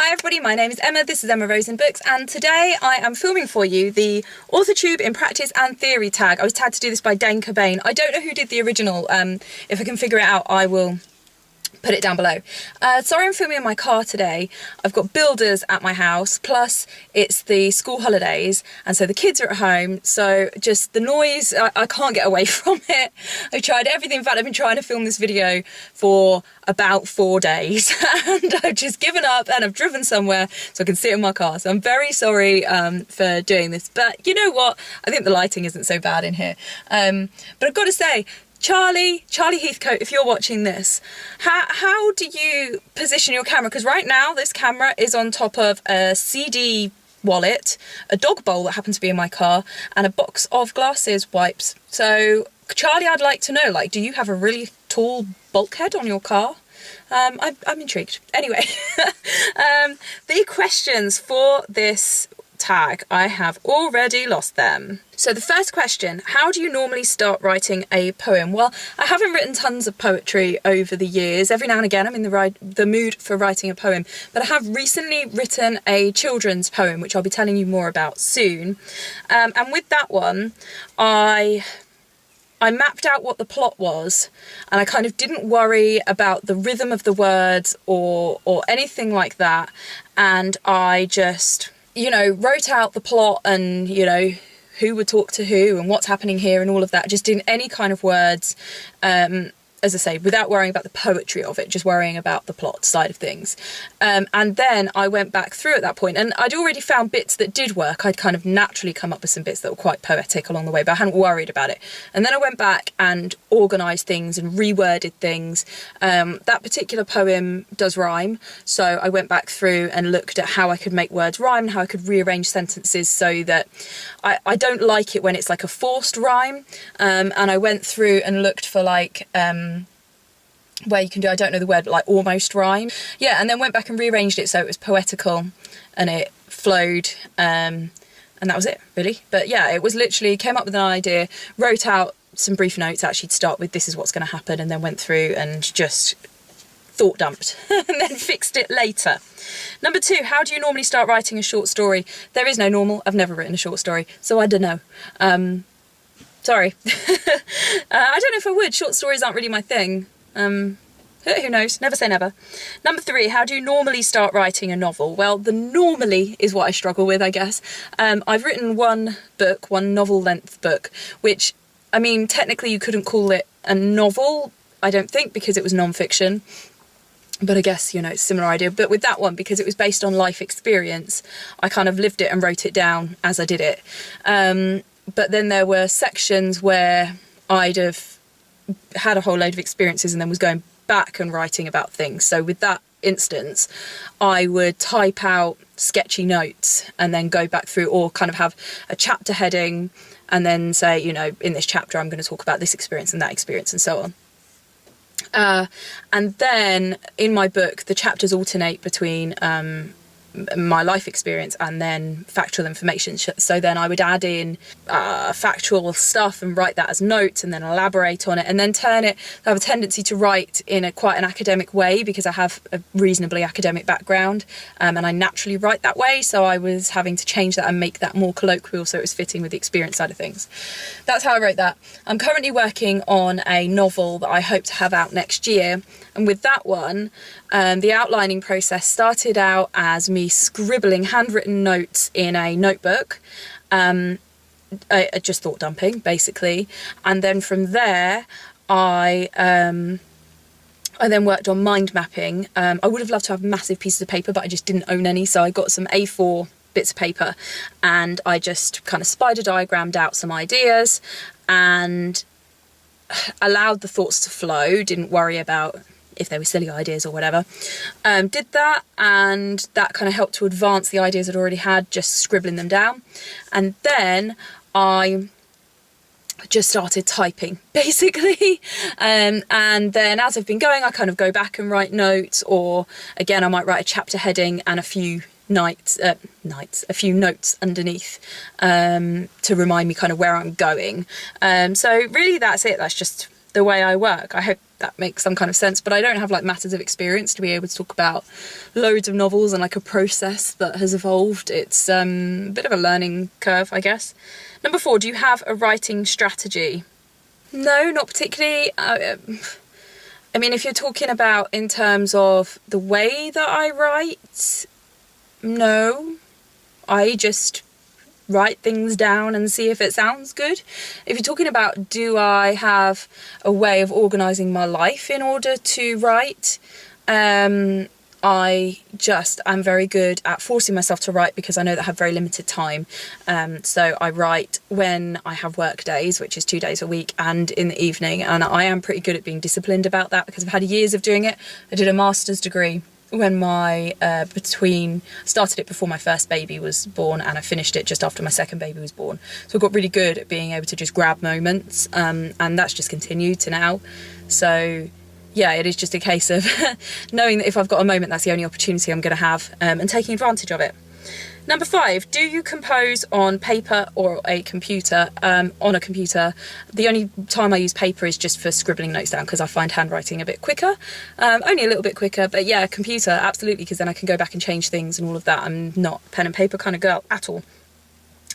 Hi everybody, my name is Emma, this is Emma Rosen Books, and today I am filming for you the Authortube in Practice and Theory tag. I was tagged to do this by Dane Cobain. I don't know who did the original. If I can figure it out, I will put it down below. Sorry I'm filming in my car today. I've got builders at my house, plus it's the school holidays, and so the kids are at home, so just the noise, I can't get away from it. I've tried everything. In fact, I've been trying to film this video for about 4 days and I've just given up and I've driven somewhere so I can sit in my car. So I'm very sorry for doing this, but you know what? I think the lighting isn't so bad in here. But I've got to say, Charlie Heathcote, if you're watching this, how do you position your camera? Because right now this camera is on top of a CD wallet, a dog bowl that happens to be in my car, and a box of glasses wipes. So Charlie, I'd like to know, like, do you have a really tall bulkhead on your car? I'm intrigued. Anyway, the questions for this tag, I have already lost them. So the first question, how do you normally start writing a poem? Well, I haven't written tons of poetry over the years. Every now and again I'm in the mood for writing a poem, but I have recently written a children's poem, which I'll be telling you more about soon. And with that one, I mapped out what the plot was, and I kind of didn't worry about the rhythm of the words or anything like that. And I just, you know, wrote out the plot and, you know, who would talk to who and what's happening here and all of that, just in any kind of words, as I say, without worrying about the poetry of it, just worrying about the plot side of things. And then I went back through at that point, and I'd already found bits that did work. I'd kind of naturally come up with some bits that were quite poetic along the way, but I hadn't worried about it. And then I went back and organised things and reworded things. That particular poem does rhyme, so I went back through and looked at how I could make words rhyme and how I could rearrange sentences so that I don't like it when it's like a forced rhyme. And I went through and looked for like where you can do, I don't know the word, but like almost rhyme. Yeah, and then went back and rearranged it so it was poetical and it flowed, and that was it, really. But yeah, it was literally, came up with an idea, wrote out some brief notes actually to start with, this is what's going to happen, and then went through and just thought dumped and then fixed it later. Number 2, how do you normally start writing a short story? There is no normal. I've never written a short story, so I don't know. Sorry. I don't know if I would. Short stories aren't really my thing. Who knows? Never say never. Number 3, how do you normally start writing a novel? Well, the normally is what I struggle with, I guess. I've written one novel-length book, which, I mean, technically you couldn't call it a novel, I don't think, because it was non-fiction. But I guess, you know, it's a similar idea. But with that one, because it was based on life experience, I kind of lived it and wrote it down as I did it. But then there were sections where I'd have had a whole load of experiences and then was going back and writing about things. So with that instance, I would type out sketchy notes and then go back through, or kind of have a chapter heading and then say, you know, in this chapter I'm going to talk about this experience and that experience and so on. And then in my book, the chapters alternate between my life experience and then factual information. So then I would add in factual stuff and write that as notes and then elaborate on it, and then turn it. I have a tendency to write in quite an academic way because I have a reasonably academic background, and I naturally write that way, so I was having to change that and make that more colloquial so it was fitting with the experience side of things. That's how I wrote that. I'm currently working on a novel that I hope to have out next year, and with that one, the outlining process started out as me scribbling handwritten notes in a notebook, just thought dumping basically, and then from there I then worked on mind mapping. I would have loved to have massive pieces of paper, but I just didn't own any, so I got some A4 bits of paper and I just kind of spider diagrammed out some ideas and allowed the thoughts to flow, didn't worry about if they were silly ideas or whatever. Did that, and that kind of helped to advance the ideas I'd already had, just scribbling them down. And then I just started typing, basically. And then as I've been going, I kind of go back and write notes, or again, I might write a chapter heading and a few a few notes underneath to remind me kind of where I'm going. So really that's it. That's just the way I work. I hope that makes some kind of sense, but I don't have like masses of experience to be able to talk about loads of novels and like a process that has evolved. It's a bit of a learning curve, I guess. Number 4, do you have a writing strategy? No, not particularly. I mean, if you're talking about in terms of the way that I write, no. I just write things down and see if it sounds good. If you're talking about do I have a way of organising my life in order to write, I'm very good at forcing myself to write because I know that I have very limited time. So I write when I have work days, which is 2 days a week, and in the evening. And I am pretty good at being disciplined about that because I've had years of doing it. I did a master's degree when started it before my first baby was born, and I finished it just after my second baby was born. So I got really good at being able to just grab moments, and that's just continued to now. So yeah, it is just a case of knowing that if I've got a moment, that's the only opportunity I'm going to have, and taking advantage of it. Number 5, do you compose on paper or a computer? On a computer. The only time I use paper is just for scribbling notes down because I find handwriting a bit quicker. Only a little bit quicker, but yeah, computer, absolutely, because then I can go back and change things and all of that. I'm not a pen and paper kind of girl at all.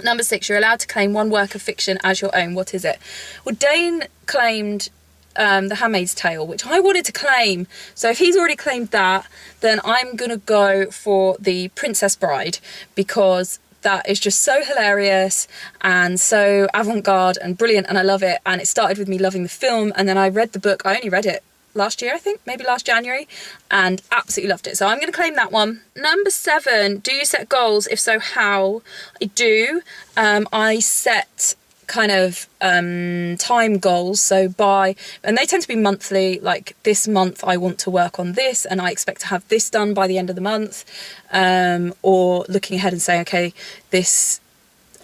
Number 6, you're allowed to claim one work of fiction as your own. What is it? Well, Dane claimed The Handmaid's Tale, which I wanted to claim. So if he's already claimed that, then I'm gonna go for The Princess Bride, because that is just so hilarious and so avant-garde and brilliant, and I love it. And it started with me loving the film, and then I read the book. I only read it last year, I think, maybe last January, and absolutely loved it. So I'm going to claim that one. Number 7, do you set goals? If so, how? I do. I set kind of time goals, and they tend to be monthly, like this month I want to work on this and I expect to have this done by the end of the month, or looking ahead and saying, okay, this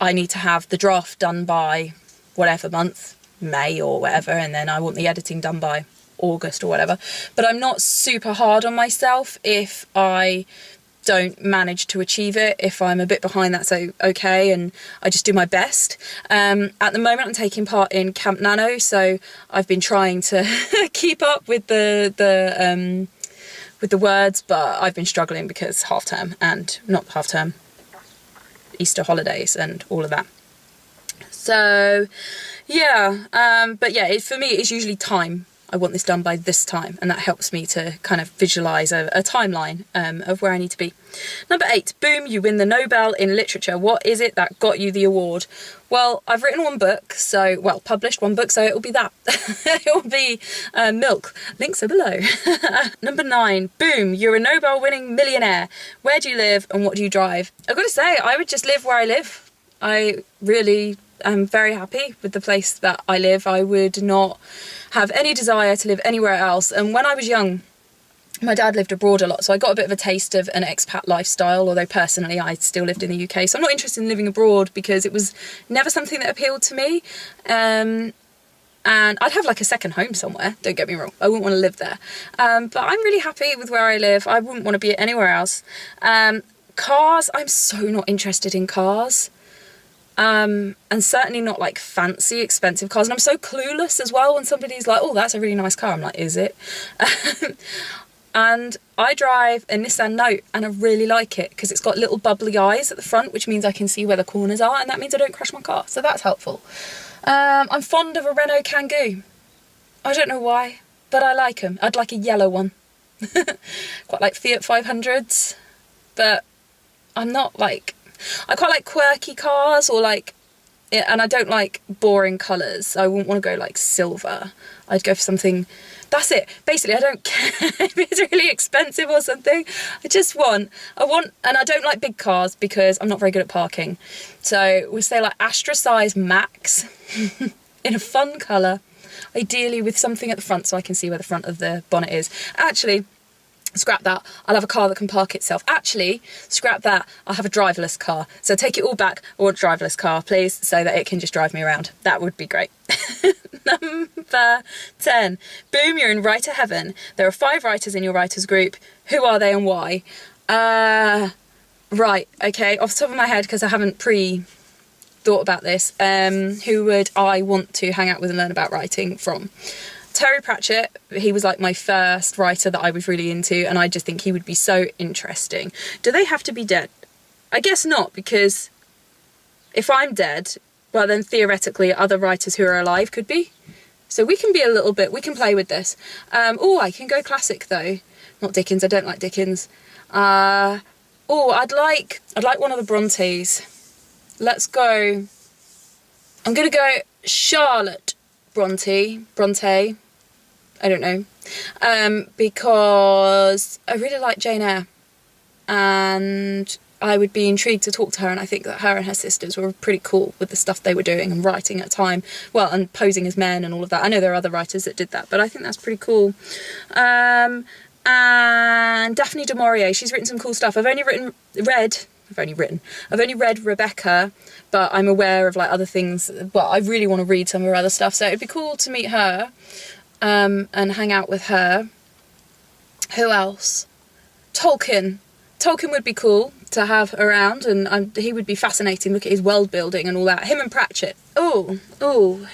I need to have the draft done by whatever month, May or whatever, and then I want the editing done by August or whatever. But I'm not super hard on myself if I don't manage to achieve it. If I'm a bit behind, that's okay, and I just do my best. At the moment I'm taking part in Camp Nano, so I've been trying to keep up with the words, but I've been struggling because Easter holidays and all of that. So yeah, but yeah, for me it's usually time. I want this done by this time, and that helps me to kind of visualise a timeline of where I need to be. Number 8, boom, you win the Nobel in literature. What is it that got you the award? Well, I've written published one book, so it'll be that. It'll be Milk. Links are below. Number 9, boom, you're a Nobel winning millionaire. Where do you live and what do you drive? I've got to say, I would just live where I live. I really am very happy with the place that I live. I would not have any desire to live anywhere else. And when I was young, my dad lived abroad a lot, so I got a bit of a taste of an expat lifestyle, although personally I still lived in the UK. So I'm not interested in living abroad because it was never something that appealed to me. And I'd have like a second home somewhere, don't get me wrong, I wouldn't want to live there. But I'm really happy with where I live. I wouldn't want to be anywhere else. Cars, I'm so not interested in cars. And certainly not like fancy, expensive cars. And I'm so clueless as well when somebody's like, oh, that's a really nice car. I'm like, is it? And I drive a Nissan Note and I really like it because it's got little bubbly eyes at the front, which means I can see where the corners are, and that means I don't crash my car. So that's helpful. I'm fond of a Renault Kangoo. I don't know why, but I like them. I'd like a yellow one. Quite like Fiat 500s, but I'm not like... I quite like quirky cars, and I don't like boring colours. I wouldn't want to go like silver. I'd go for something, that's it. Basically, I don't care if it's really expensive or something. And I don't like big cars because I'm not very good at parking. So we'll say like Astra size max in a fun colour, ideally with something at the front so I can see where the front of the bonnet is. Actually, scrap that, I'll have a car that can park itself. Actually, scrap that, I'll have a driverless car. So take it all back, I want a driverless car, please, so that it can just drive me around. That would be great. Number 10, boom, you're in writer heaven. There are 5 writers in your writers group. Who are they and why? Right, okay, off the top of my head, because I haven't thought about this, who would I want to hang out with and learn about writing from? Terry Pratchett, he was like my first writer that I was really into, and I just think he would be so interesting. Do they have to be dead? I guess not, because if I'm dead, well then theoretically other writers who are alive could be. So we can be a little bit, we can play with this. Oh, I can go classic though. Not Dickens, I don't like Dickens. Oh, I'd like one of the Brontes. Let's go, I'm gonna go Charlotte Bronte, I don't know, because I really like Jane Eyre, and I would be intrigued to talk to her, and I think that her and her sisters were pretty cool with the stuff they were doing and writing at a time, well, and posing as men and all of that. I know there are other writers that did that, but I think that's pretty cool. And Daphne du Maurier, she's written some cool stuff. I've only read Rebecca, but I'm aware of like other things. Well, I really want to read some of her other stuff, so it'd be cool to meet her and hang out with her. Who else? Tolkien would be cool to have around, and he would be fascinating. Look at his world building and all that. Him and Pratchett. Oh,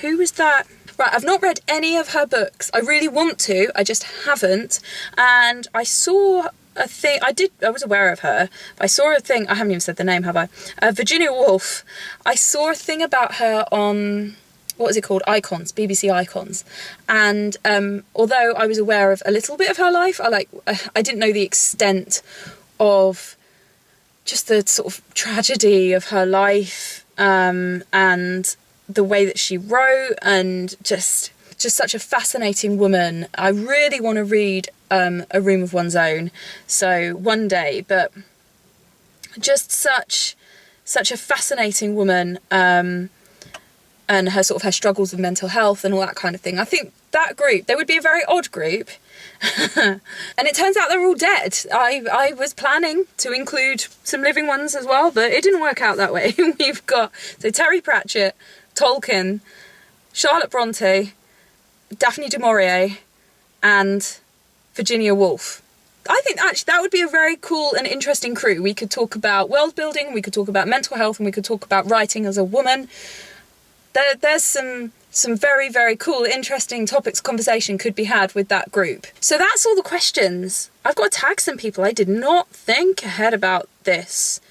who was that? Right, I've not read any of her books. I really want to, I just haven't. And I saw a thing, I was aware of her, but I saw a thing, I haven't even said the name, have I? Virginia Woolf. I saw a thing about her on, what was it called? Icons, BBC Icons. And although I was aware of a little bit of her life, I didn't know the extent of just the sort of tragedy of her life, and the way that she wrote, and just such a fascinating woman. I really want to read A Room of One's Own, so one day, but just such a fascinating woman, and her sort of her struggles with mental health and all that kind of thing. I think that group, they would be a very odd group. And it turns out they're all dead. I was planning to include some living ones as well, but it didn't work out that way. We've got, so Terry Pratchett, Tolkien, Charlotte Bronte, Daphne du Maurier, and Virginia Woolf. I think actually that would be a very cool and interesting crew. We could talk about world building, we could talk about mental health, and we could talk about writing as a woman. There's some very, very cool, interesting topics conversation could be had with that group. So that's all the questions. I've got to tag some people. I did not think ahead about this.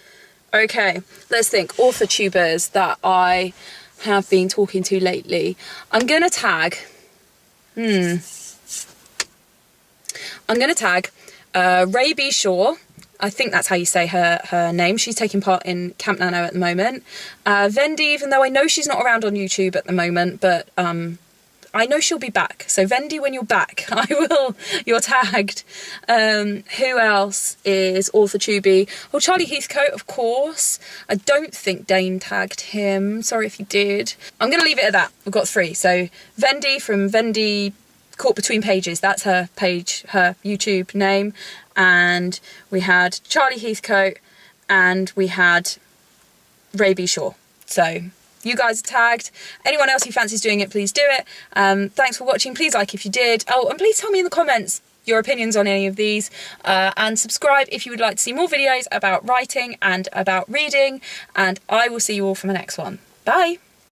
Okay, let's think. Authortubers that I have been talking to lately. I'm gonna tag Ray B. Shaw. I think that's how you say her name. She's taking part in Camp Nano at the moment. Vendi, even though I know she's not around on YouTube at the moment, but I know she'll be back. So Vendi, when you're back, you're tagged. Who else is Authortube? Oh, Charlie Heathcote, of course. I don't think Dane tagged him. Sorry if you did. I'm going to leave it at that. We've got 3. So Vendi from Vendi Caught Between Pages. That's her page, her YouTube name. And we had Charlie Heathcote and we had Ray B. Shaw. So you guys are tagged. Anyone else who fancies doing it, please do it. Thanks for watching. Please like if you did. Oh, and please tell me in the comments your opinions on any of these. And subscribe if you would like to see more videos about writing and about reading. And I will see you all for the next one. Bye.